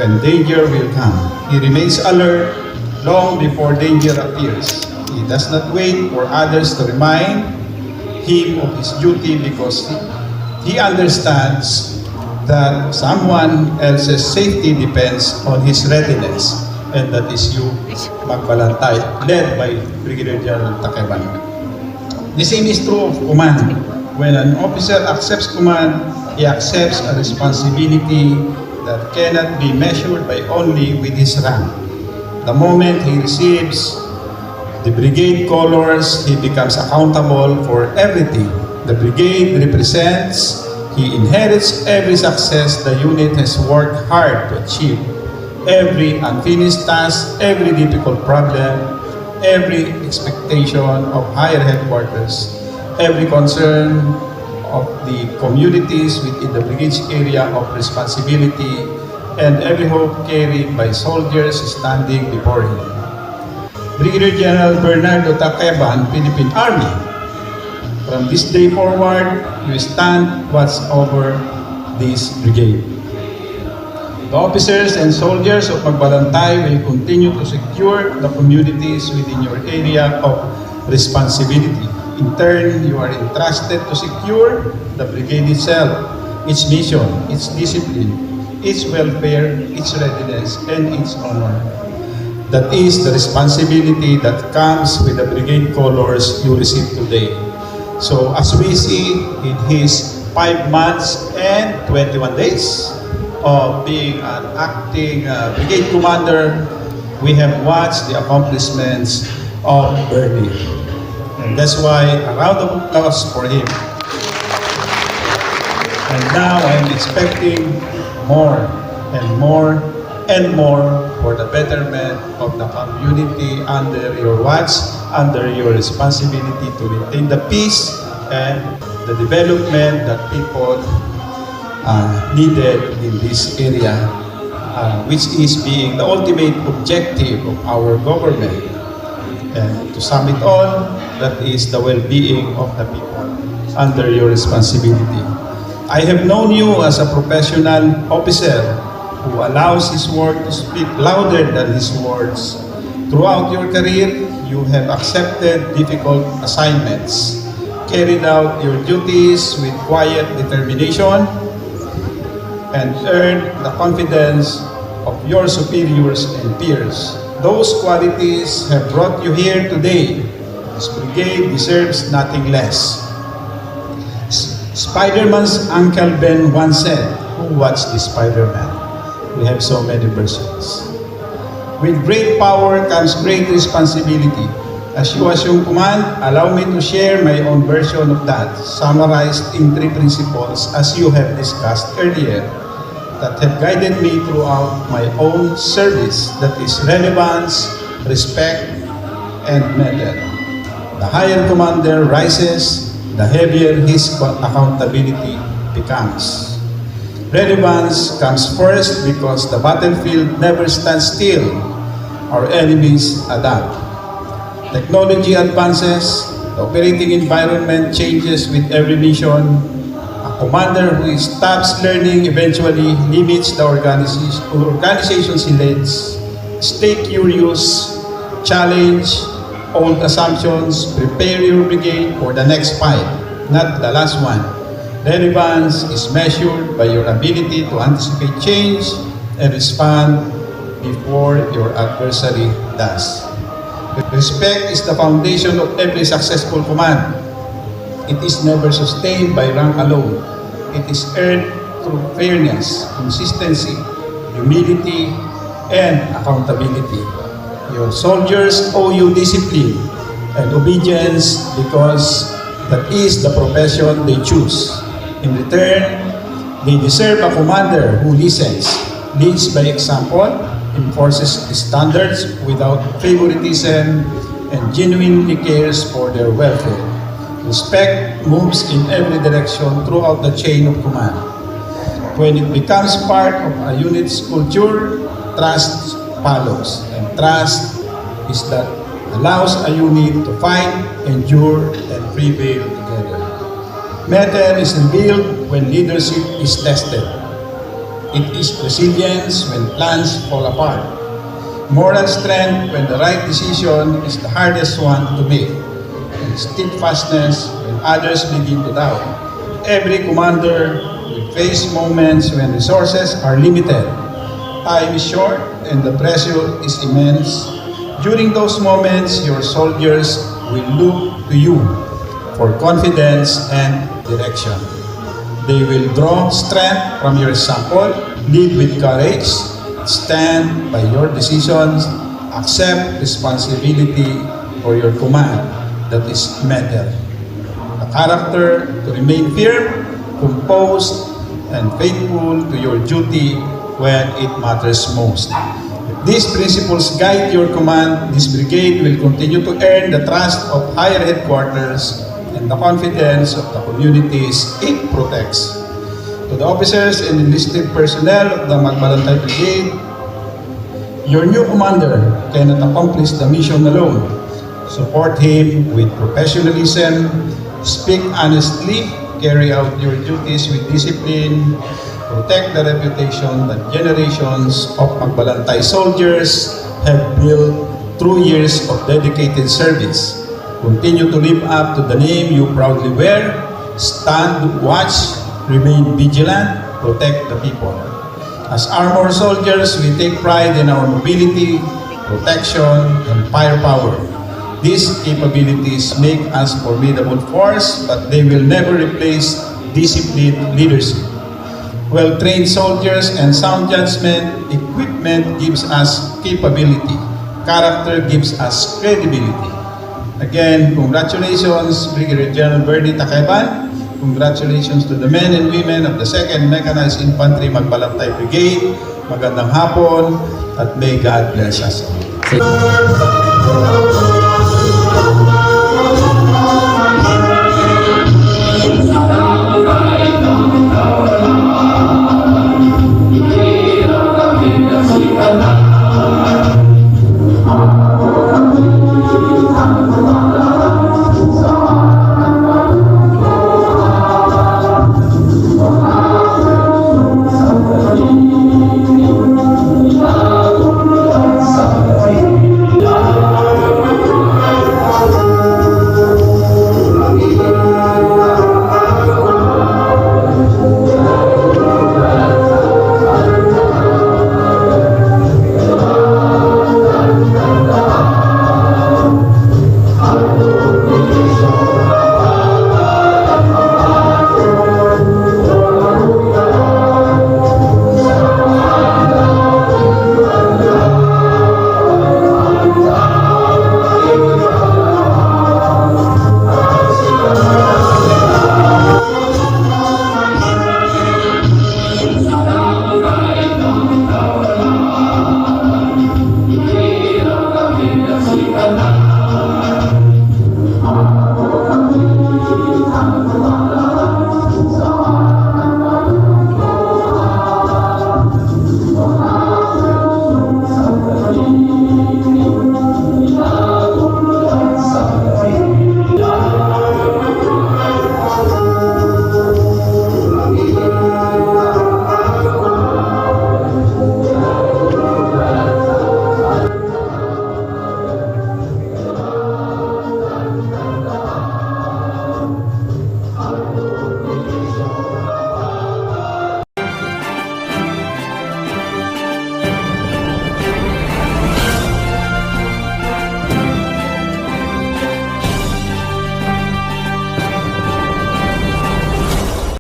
and danger will come. He remains alert long before danger appears. He does not wait for others to remind him of his duty because he understands that someone else's safety depends on his readiness, and that is you, Magbalantay, led by Brigadier General Takeban. The same is true of command. When an officer accepts command, he accepts a responsibility that cannot be measured by only with his rank. The moment he receives the brigade colors, he becomes accountable for everything the brigade represents. He inherits every success the unit has worked hard to achieve, every unfinished task, every difficult problem, every expectation of higher headquarters, every concern of the communities within the brigade's area of responsibility, and every hope carried by soldiers standing before him. Brigadier General Bernardo Takeban, Philippine Army. From this day forward, you stand watch over this brigade. The officers and soldiers of Magbalantay will continue to secure the communities within your area of responsibility. In turn, you are entrusted to secure the brigade itself, its mission, its discipline, its welfare, its readiness, and its honor. That is the responsibility that comes with the brigade colors you receive today. So as we see in his 5 months and 21 days of being an acting brigade commander, we have watched the accomplishments of Bernie. And that's why a round of applause for him. And now I'm expecting more and more and more for the betterment of the community under your watch, under your responsibility to maintain the peace and the development that people needed in this area, which is being the ultimate objective of our government. And to sum it all, that is the well-being of the people under your responsibility. I have known you as a professional officer who allows his word to speak louder than his words. Throughout your career, you have accepted difficult assignments, carried out your duties with quiet determination, and earned the confidence of your superiors and peers. Those qualities have brought you here today. This brigade deserves nothing less. Spider-Man's Uncle Ben once said, "Who watched the Spider-Man?" We have so many versions. With great power comes great responsibility. As you assume command, allow me to share my own version of that, summarized in 3 principles as you have discussed earlier, that have guided me throughout my own service, that is relevance, respect, and method. The higher commander rises, the heavier his accountability becomes. Relevance comes first because the battlefield never stands still. Our enemies adapt. Technology advances, the operating environment changes with every mission. A commander who stops learning eventually limits the organizations he leads. Stay curious, challenge old assumptions, prepare your brigade for the next fight, not the last one. Relevance is measured by your ability to anticipate change and respond before your adversary does. Respect is the foundation of every successful command. It is never sustained by rank alone. It is earned through fairness, consistency, humility, and accountability. Your soldiers owe you discipline and obedience because that is the profession they choose. In return, they deserve a commander who listens, leads by example, enforces standards without favoritism, and genuinely cares for their welfare. Respect moves in every direction throughout the chain of command. When it becomes part of a unit's culture, trust follows. And trust is that allows a unit to fight, endure, and prevail together. Method is revealed when leadership is tested. It is resilience when plans fall apart. Moral strength when the right decision is the hardest one to make. And steadfastness when others begin to doubt. Every commander will face moments when resources are limited. Time is short and the pressure is immense. During those moments, your soldiers will look to you for confidence and direction. They will draw strength from your example, lead with courage, stand by your decisions, accept responsibility for your command that is meted. The character to remain firm, composed, and faithful to your duty when it matters most. If these principles guide your command, this brigade will continue to earn the trust of higher headquarters and the confidence of the communities it protects. To the officers and enlisted personnel of the Magbalantay Brigade, your new commander cannot accomplish the mission alone. Support him with professionalism, speak honestly, carry out your duties with discipline, protect the reputation that generations of Magbalantay soldiers have built through years of dedicated service. Continue to live up to the name you proudly wear, stand, watch, remain vigilant, protect the people. As armored soldiers, we take pride in our mobility, protection, and firepower. These capabilities make us formidable force, but they will never replace disciplined leadership. Well-trained soldiers and sound judgment, equipment gives us capability. Character gives us credibility. Again, congratulations, Brigadier General Bernie Tacayban. Congratulations to the men and women of the 2nd Mechanized Infantry Magbalantay Brigade. Magandang hapon at may God bless us all.